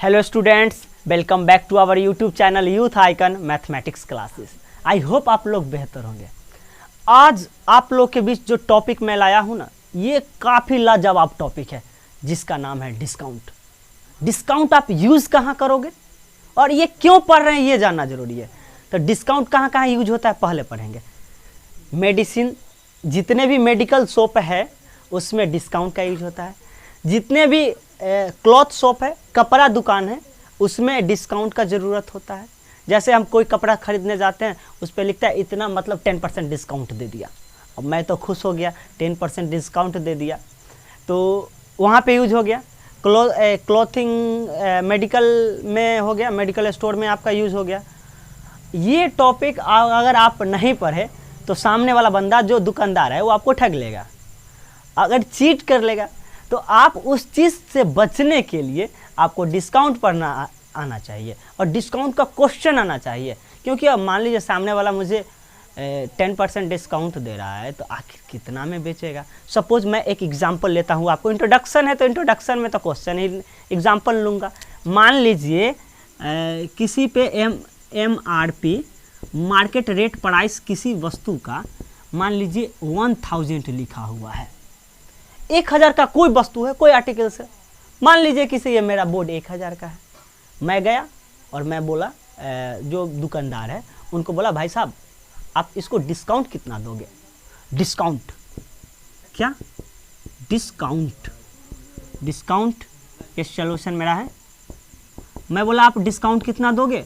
Hello students, welcome back to our YouTube channel youth icon mathematics classes. I hope आप लोग बेहतर होंगे। आज आप लोग के बीच जो टॉपिक मैं लाया हूँ ना, ये काफ़ी लाजवाब टॉपिक है जिसका नाम है डिस्काउंट। डिस्काउंट आप यूज़ कहाँ करोगे और ये क्यों पढ़ रहे हैं ये जानना जरूरी है। तो डिस्काउंट कहाँ कहाँ यूज होता है पहले पढ़ेंगे। मेडिसिन, जितने भी मेडिकल शॉप है उसमें डिस्काउंट का यूज होता है। जितने भी क्लॉथ शॉप है, कपड़ा दुकान है, उसमें डिस्काउंट का ज़रूरत होता है। जैसे हम कोई कपड़ा खरीदने जाते हैं, उस पर लिखता है इतना, मतलब 10% डिस्काउंट दे दिया। अब मैं तो खुश हो गया, 10% डिस्काउंट दे दिया, तो वहाँ पे यूज हो गया। क्लॉथिंग मेडिकल में हो गया, मेडिकल स्टोर में आपका यूज हो गया। ये टॉपिक अगर आप नहीं पढ़े तो सामने वाला बंदा जो दुकानदार है वो आपको ठग लेगा, अगर चीट कर लेगा। तो आप उस चीज़ से बचने के लिए आपको डिस्काउंट पढ़ना आना चाहिए और डिस्काउंट का क्वेश्चन आना चाहिए। क्योंकि अब मान लीजिए सामने वाला मुझे 10% डिस्काउंट दे रहा है, तो आखिर कितना में बेचेगा। सपोज मैं एक एग्जांपल लेता हूँ, आपको इंट्रोडक्शन है तो इंट्रोडक्शन में तो क्वेश्चन ही एग्जांपल लूँगा। मान लीजिए किसी पे MRP मार्केट रेट प्राइस किसी वस्तु का मान लीजिए 1000 लिखा हुआ है। 1000 का कोई वस्तु है, कोई आर्टिकल्स है। मान लीजिए किसी ये मेरा बोर्ड 1000 का है। मैं गया और मैं बोला, जो दुकानदार है उनको बोला, भाई साहब आप इसको डिस्काउंट कितना दोगे। डिस्काउंट क्या, डिस्काउंट ये सॉल्यूशन मेरा है। मैं बोला आप डिस्काउंट कितना दोगे,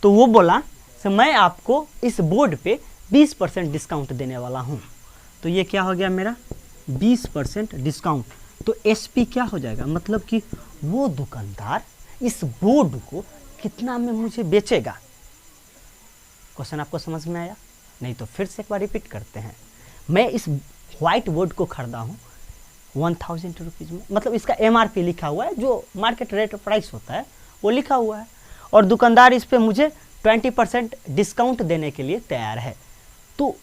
तो वो बोला सर मैं आपको इस बोर्ड पे 20% डिस्काउंट देने वाला हूँ। तो ये क्या हो गया मेरा 20% डिस्काउंट। तो SP क्या हो जाएगा, मतलब कि वो दुकानदार इस बोर्ड को कितना में मुझे बेचेगा। क्वेश्चन आपको समझ में आया? नहीं तो फिर से एक बार रिपीट करते हैं। मैं इस व्हाइट बोर्ड को खरीदा हूँ 1000 रुपीज़ में, मतलब इसका MRP लिखा हुआ है, जो मार्केट रेट प्राइस होता है वो लिखा हुआ है, और दुकानदार इस पर मुझे 20% डिस्काउंट देने के लिए तैयार है। तो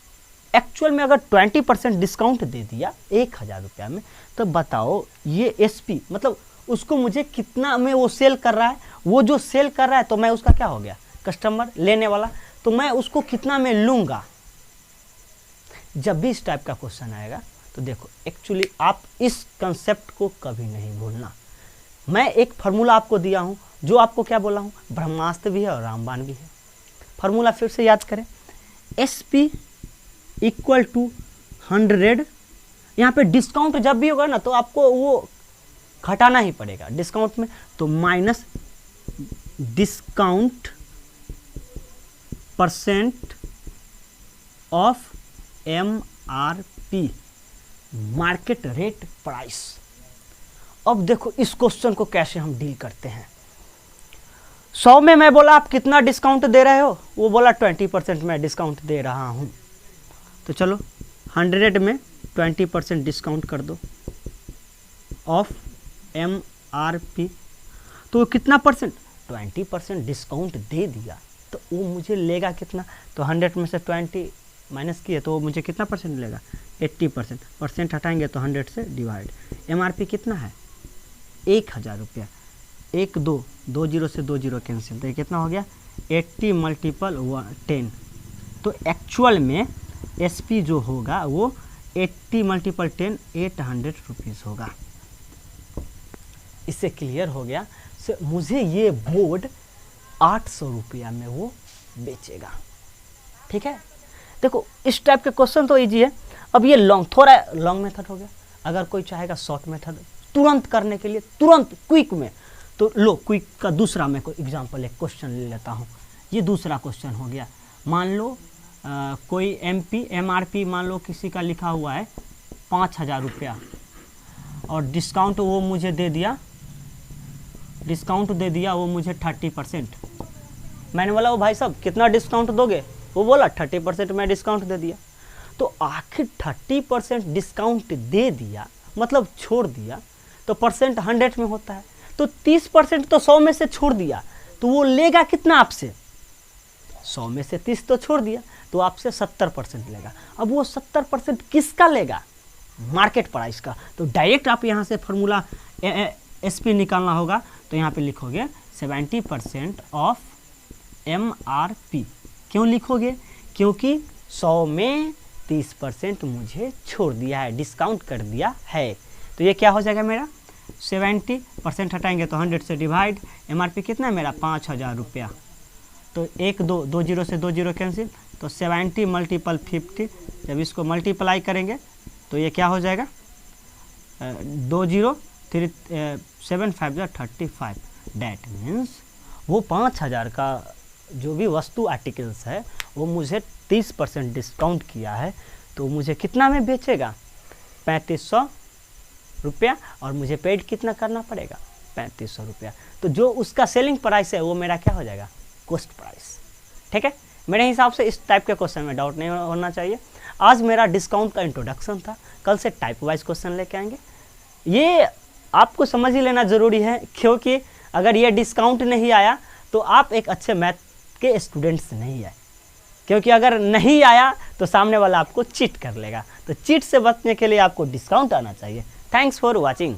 एक्चुअल में अगर 20% डिस्काउंट दे दिया 1000 रुपया में, तो बताओ ये SP, मतलब उसको मुझे कितना में वो सेल कर रहा है। वो जो सेल कर रहा है तो मैं उसका क्या हो गया, कस्टमर, लेने वाला। तो मैं उसको कितना में लूँगा। जब भी इस टाइप का क्वेश्चन आएगा तो देखो, एक्चुअली आप इस कंसेप्ट को कभी नहीं भूलना। मैं एक फार्मूला आपको दिया हूँ, जो आपको क्या बोला हूँ, ब्रह्मास्त्र भी है और रामबाण भी है। फार्मूला फिर से याद करें, SP इक्वल टू 100। यहाँ पे डिस्काउंट जब भी होगा ना तो आपको वो घटाना ही पड़ेगा डिस्काउंट में, तो minus discount % of MRP market rate price. अब देखो इस क्वेश्चन को कैसे हम डील करते हैं। 100 में मैं बोला आप कितना डिस्काउंट दे रहे हो, वो बोला 20% मैं डिस्काउंट दे रहा हूँ। तो चलो 100 में 20% डिस्काउंट कर दो ऑफ MRP, तो कितना परसेंट, 20% डिस्काउंट दे दिया, तो वो मुझे लेगा कितना। तो 100 में से 20 माइनस किए तो वो मुझे कितना परसेंट लेगा, 80%। परसेंट हटाएंगे तो 100 से डिवाइड। MRP कितना है 1000 रुपया। 1 2 2 0 से 2 0 कैंसिल, तो ये कितना हो गया 80 मल्टीपल 10। तो एक्चुअल में SP जो होगा वो 80 मल्टीपल 10 800 रुपीज़ होगा। इससे क्लियर हो गया, मुझे ये बोर्ड 800 रुपया में वो बेचेगा। ठीक है, देखो इस टाइप के क्वेश्चन तो इजी है। अब ये थोड़ा लॉन्ग मेथड हो गया। अगर कोई चाहेगा शॉर्ट मेथड तुरंत करने के लिए, तुरंत क्विक में, तो लो क्विक का दूसरा मैं कोई एग्जांपल, एक क्वेश्चन ले लेता हूँ। ये दूसरा क्वेश्चन हो गया। मान लो कोई MRP मान लो किसी का लिखा हुआ है 5000 रुपया, और डिस्काउंट वो मुझे दे दिया, वो मुझे 30%। मैंने बोला वो भाई साहब कितना डिस्काउंट दोगे, वो बोला 30% मैं डिस्काउंट दे दिया। तो आखिर 30% डिस्काउंट दे दिया मतलब छोड़ दिया, तो परसेंट 100 में होता है, तो 30% तो 100 में से छोड़ दिया, तो वो लेगा कितना आपसे, 100 में से 30 तो छोड़ दिया, तो आपसे 70% लेगा। अब वो 70% किसका लेगा, मार्केट प्राइस का। तो डायरेक्ट आप यहाँ से फार्मूला SP निकालना होगा, तो यहाँ पे लिखोगे 70% ऑफ MRP। क्यों लिखोगे? क्योंकि 100 में 30% मुझे छोड़ दिया है, डिस्काउंट कर दिया है। तो ये क्या हो जाएगा मेरा? 70% हटाएंगे तो 100 से डिवाइड, MRP कितना है मेरा? 5000 रुपया। तो 2 जीरो से 2 जीरो कैंसिल, तो 70 मल्टीपल 50, जब इसको मल्टीप्लाई करेंगे तो ये क्या हो जाएगा? 2 जीरो 3 7 5 35। डैट मीन्स वो 5000 का जो भी वस्तु आर्टिकल्स है वो मुझे 30% डिस्काउंट किया है, तो मुझे कितना में बेचेगा? 3500 रुपया, और मुझे पेड कितना करना पड़ेगा? 3500 रुपया। तो जो उसका सेलिंग प्राइस है वो मेरा क्या हो जाएगा? Cost price. ठीक है, मेरे हिसाब से इस टाइप के क्वेश्चन में डाउट नहीं होना चाहिए। आज मेरा डिस्काउंट का इंट्रोडक्शन था, कल से टाइप वाइज क्वेश्चन लेके आएंगे। ये आपको समझ ही लेना ज़रूरी है, क्योंकि अगर ये डिस्काउंट नहीं आया तो आप एक अच्छे मैथ के स्टूडेंट्स नहीं है, क्योंकि अगर नहीं आया तो सामने वाला आपको चीट कर लेगा। तो चीट से बचने के लिए आपको डिस्काउंट आना चाहिए। Thanks for watching.